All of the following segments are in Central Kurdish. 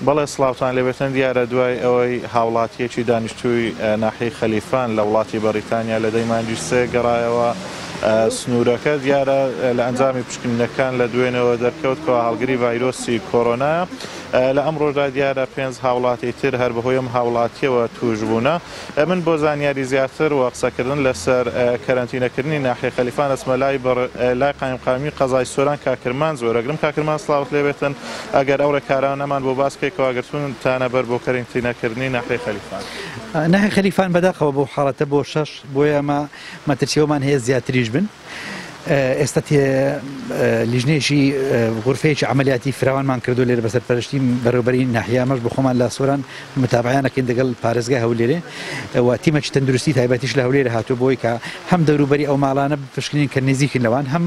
بەڵێ سڵاوتان لێبێتن دیارە دوای ئەوەی هاوڵاتیەکی دانیشتووی ناحیەی خەلیفان لە وڵاتی بەریتانیا لە دەی مانگی سێ گەڕایەوە سنوورەکە دیارە لە ئەنجامی پشکنینەکان لە دوێنەوە دەرکەوت کە هەڵگری ڤایرۆسی کۆرۆنا لە ئەمڕۆدا دیارە 5 هاوڵاتی تر هەر بەهۆی ئەم هاوڵاتیەوە توشبوونە. من بۆ زانیاری زیاتر و قسەکردن لەسەر کەرەنتینەکردنی ناحیەی خەلیفان ئەچمە لای قایمقامی قەزای سۆران کاکرمان زۆرەگرم. کاکرمان سڵاوت لێبێتن ئەگەر ئەو ڕێکارانەمان بۆ باس بکەیتەوە ئەگەرتون تانەبەر بۆ کەرەنتینەکردنی ناحیەی خەلیفان. ناحیەی خەلیفان بەداخەوە بۆ حاڵەتە بۆ 6 بۆیە ئەمە مەترسیەوەمان هەیە زیاتریش بن. ئێستا لیژنێکی غورفەیەکی عملیاتی فراوانمان کردو لێرە بەسەر پەرشتی بەڕێوەبەری ناحیەمەش بۆ خۆمان لە سۆران متابعەیانەکەین دەگەڵ پارێزگای هەولێرێ و تیمەکی تەندروستی تایبەتیش لە هەولێرە هاتووە بۆی کە هەم دەوروبەری ئەو ماڵانە پشکنین کە نزیکن لەوان هەم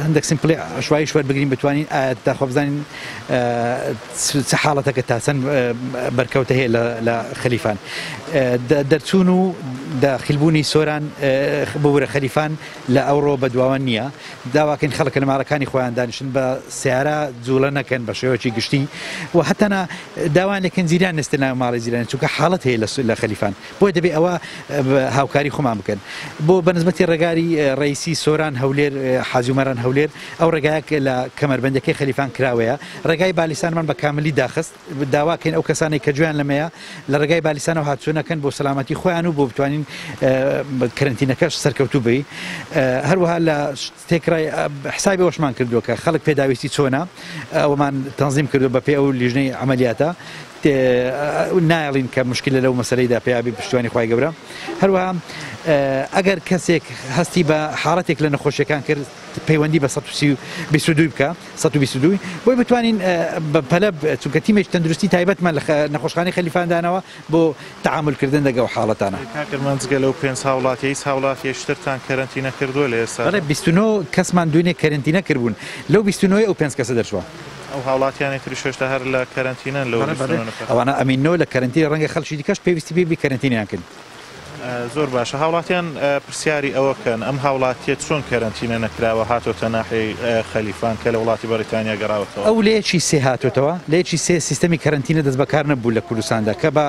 هەندێک سیمپڵی عشوایی شوەر بگرین بتوانین داخۆ بزانین چه حاڵەتەکە تا چەند بەرکەوتە هەیە لە خەلیفان دەرچوون و داخلبوونی سۆران بۆورە خەلیفان لە ئەوڕۆ بەدواوە نییە. داواکەین خەڵک لە ماڵەکانی خۆیان دانیشن بە سیارە جوڵە نەکەن بە شێوەیەکی گشتی و هەتەنا داوان لێکن زیران نستن ناو ماڵی زیران چونکە حاڵەت هەیە لە خەلیفان بۆی دەبێت ئەوە هاوکاری خۆمان بکەن. بۆ بەنسبەتی ڕێگاری ڕئیسی سۆران هەولێر حاجومەران هەولێر ئەو ڕێگایەک لە کەمەربەندەکەی خەلیفان کراوەیە. ڕێگای بالیسانمان بە کاملی داخست داواکەین ئەو کەسانی کە گوێیان لەمەیە لە ڕێگای بالیسانەوە هاتوونەکەن بۆ سەلامەتی خۆیان و بۆ بتوانین کەرەنتینەکەش سەرکەوتوو بی. هەروەها لە تێکرای حسابی ئەوشمان کردووە کە خەڵک پێداویستی چۆنە ئەومان تەنظیم کردو بە پێ ئەو لیژنەی عملیاتە نایڵین کە مشکلە لەو مەسەلەیدا پێیابی پشتیوانی خوای گەورە. هەروەها ئەگەر کەسێک هەستی بە حاڵەتێک لە نەخۆشیەکان کرد پەیوەندی بە 122 بکە 122 بۆی بتوانین بە پەلە چونکە تیمێک تەندروستی تایبەتمان لە نەخۆشخانەی خەلیفاندانەوە بۆ تەعاملکردن لەگەڵ حاڵەتانە. کاکرمان جگە لەو 5 هاوڵاتی شترتان کەرەنتینە کردووە لە ئێستا؟ بەڵێ 29 کەسمان دوێنێ کەرەنتینە کردبوون لەو 29 ئەو 5 کەسە دەرچووە. ئەو هاوڵاتیانی تری شۆشتە هەر لە کەرەنتینەن لەو ئەوانە ئەمینەوە لە کەرەنتینە ڕەنگە خەڵکی دیکەش پێویستی بێ کەرەنتینیان کرد. زۆر باشە. هاوڵاتیان پرسیاری ئەوەکەن ئەم هاوڵاتیە چۆن کەرەنتینە نەکراوە هاتۆتە ناحیەی خەلیفان کە لە وڵاتی بەریتانیا گەڕاوەتەوە؟ ئەو لەیەکی سێ هاتوتەوە لەیەکی سێ سیستەمی کەرەنتینە دەست بەکار نەبوو لە کوردستاندا کە بە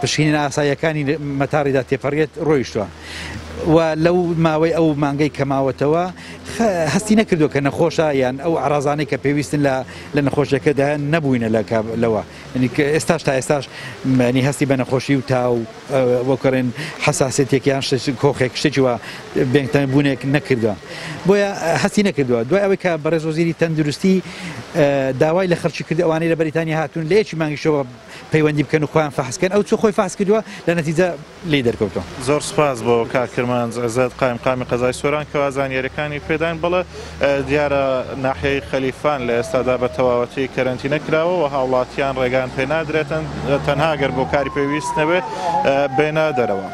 پشکنینە ئاساییەکانی مەتاڕیدا تێپەڕێت ڕۆیشتووە و لەو ماوەی ئەو مانگەی کەماوەتەوە هەستی نەکردو کە نەخۆشە یان ئەو عرازانەی کە پێویستن لە نەخۆشیەکەدا نەبووینە لەوە ئێستاش تا ئێستاش نی هەستی بە نەخۆشی و تا و وەکەڕێن حساسێتێکیان کۆخێک شتێکی وە بێنگتەن بوونێک نەکردووە بۆیە هەستی نەکردووە. دوای ئەوەی کە بەڕێز وەزیری تەندروستی داوای لە خەرچی کرد ئەوانەی لە بەریتانیا هاتوون لە یەکی مانگیشەوە پەیوەندی بکەن و خۆیان فەحسکەن ئەو چۆ خۆی فەحس کردووە لە نەتیجە لێ دەرکەوتەوە. زۆر سپاس بۆ کاکرمان عەزەت قایمقامی قەزای سۆران کە زانیاریەکانی پێدان. بڵێ دیارە ناحیەی خەلیفان لە ئێستادا بە تەواوەتی کەرەنتینە کراوە و هاوڵاتیان ڕێگان پێ نادرێتن تەنها ئەگەر بۆ کاری پێویست نەبێت بێنە دەرەوە.